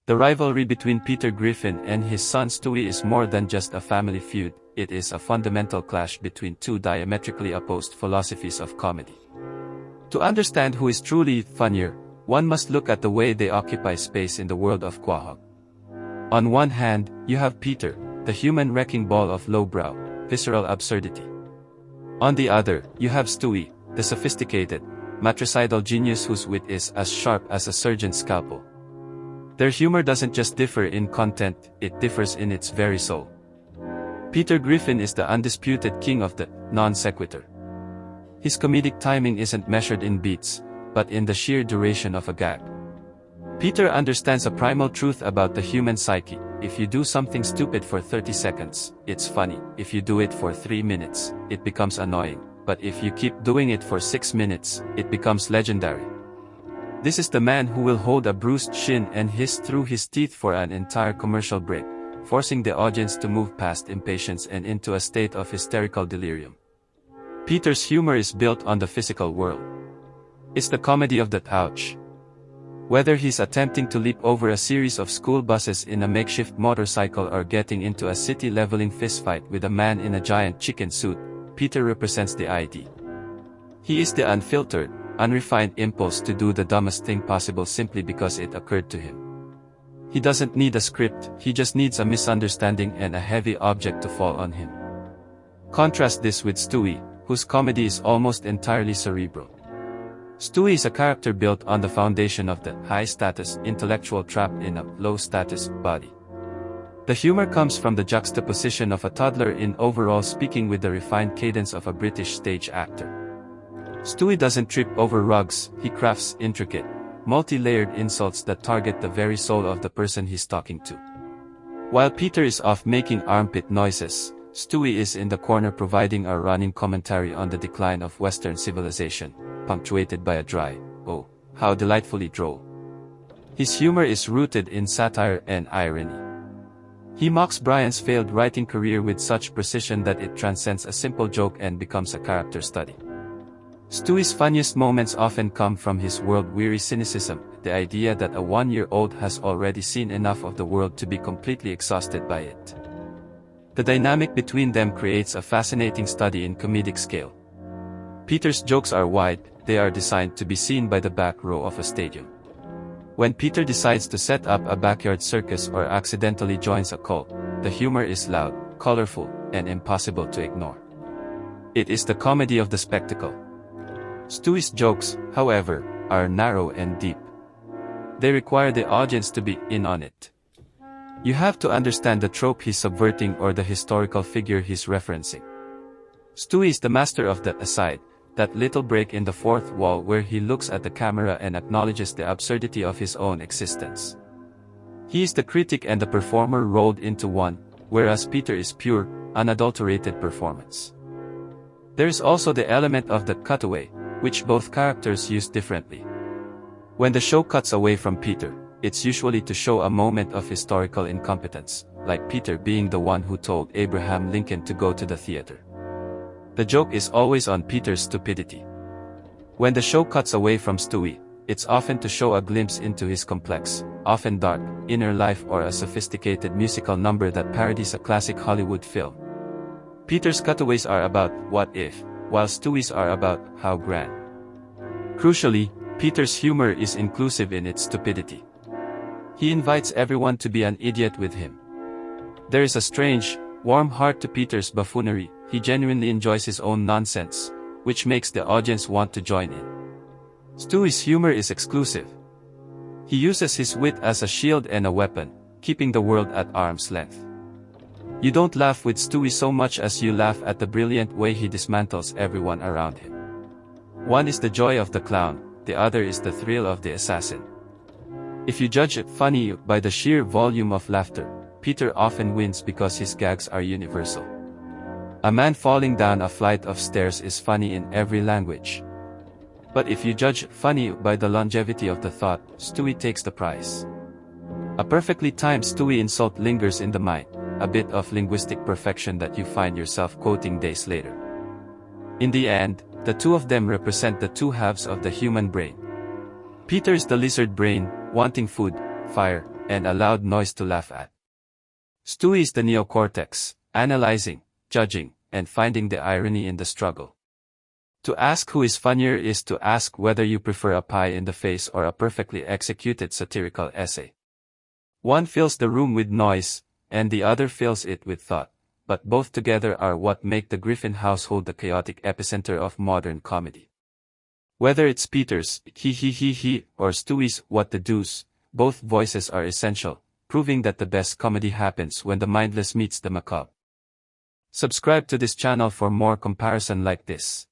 The rivalry between Peter Griffin and his son Stewie is more than just a family feud, it is a fundamental clash between two diametrically opposed philosophies of comedy. To understand who is truly funnier, one must look at the way they occupy space in the world of Quahog. On one hand, you have Peter, the human wrecking ball of lowbrow, visceral absurdity. On the other, you have Stewie, the sophisticated, matricidal genius whose wit is as sharp as a surgeon's scalpel. Their humor doesn't just differ in content, it differs in its very soul. Peter Griffin is the undisputed king of the non sequitur. His comedic timing isn't measured in beats, but in the sheer duration of a gag. Peter understands a primal truth about the human psyche: if you do something stupid for 30 seconds, it's funny; if you do it for 3 minutes, it becomes annoying; but if you keep doing it for 6 minutes, it becomes legendary. This is the man who will hold a bruised shin and hiss through his teeth for an entire commercial break, forcing the audience to move past impatience and into a state of hysterical delirium. Peter's humor is built on the physical world. It's the comedy of the ouch. Whether he's attempting to leap over a series of school buses in a makeshift motorcycle or getting into a city-leveling fistfight with a man in a giant chicken suit, Peter represents the ID. He is the unfiltered, unrefined impulse to do the dumbest thing possible simply because it occurred to him. He doesn't need a script, he just needs a misunderstanding and a heavy object to fall on him. Contrast this with Stewie, whose comedy is almost entirely cerebral. Stewie is a character built on the foundation of the high-status intellectual trapped in a low-status body. The humor comes from the juxtaposition of a toddler in overalls speaking with the refined cadence of a British stage actor. Stewie doesn't trip over rugs, he crafts intricate, multi-layered insults that target the very soul of the person he's talking to. While Peter is off making armpit noises, Stewie is in the corner providing a running commentary on the decline of Western civilization, punctuated by a dry, "Oh, how delightfully droll." His humor is rooted in satire and irony. He mocks Brian's failed writing career with such precision that it transcends a simple joke and becomes a character study. Stewie's funniest moments often come from his world-weary cynicism, the idea that a 1-year-old has already seen enough of the world to be completely exhausted by it. The dynamic between them creates a fascinating study in comedic scale. Peter's jokes are wide, they are designed to be seen by the back row of a stadium. When Peter decides to set up a backyard circus or accidentally joins a cult, the humor is loud, colorful, and impossible to ignore. It is the comedy of the spectacle. Stewie's jokes, however, are narrow and deep. They require the audience to be in on it. You have to understand the trope he's subverting or the historical figure he's referencing. Stewie is the master of the aside, that little break in the fourth wall where he looks at the camera and acknowledges the absurdity of his own existence. He is the critic and the performer rolled into one, whereas Peter is pure, unadulterated performance. There is also the element of the cutaway, which both characters use differently. When the show cuts away from Peter, it's usually to show a moment of historical incompetence, like Peter being the one who told Abraham Lincoln to go to the theater. The joke is always on Peter's stupidity. When the show cuts away from Stewie, it's often to show a glimpse into his complex, often dark, inner life or a sophisticated musical number that parodies a classic Hollywood film. Peter's cutaways are about what if, while Stewie's are about how grand. Crucially, Peter's humor is inclusive in its stupidity. He invites everyone to be an idiot with him. There is a strange, warm heart to Peter's buffoonery. He genuinely enjoys his own nonsense, which makes the audience want to join in. Stewie's humor is exclusive. He uses his wit as a shield and a weapon, keeping the world at arm's length. You don't laugh with Stewie so much as you laugh at the brilliant way he dismantles everyone around him. One is the joy of the clown, the other is the thrill of the assassin. If you judge it funny by the sheer volume of laughter, Peter often wins because his gags are universal. A man falling down a flight of stairs is funny in every language. But if you judge funny by the longevity of the thought, Stewie takes the prize. A perfectly timed Stewie insult lingers in the mind, a bit of linguistic perfection that you find yourself quoting days later. In the end, the two of them represent the two halves of the human brain. Peter is the lizard brain, wanting food, fire, and a loud noise to laugh at. Stewie is the neocortex, analyzing, judging, and finding the irony in the struggle. To ask who is funnier is to ask whether you prefer a pie in the face or a perfectly executed satirical essay. One fills the room with noise, and the other fills it with thought, but both together are what make the Griffin household the chaotic epicenter of modern comedy. Whether it's Peter's he, or Stewie's what the deuce, both voices are essential, proving that the best comedy happens when the mindless meets the macabre. Subscribe to this channel for more comparison like this.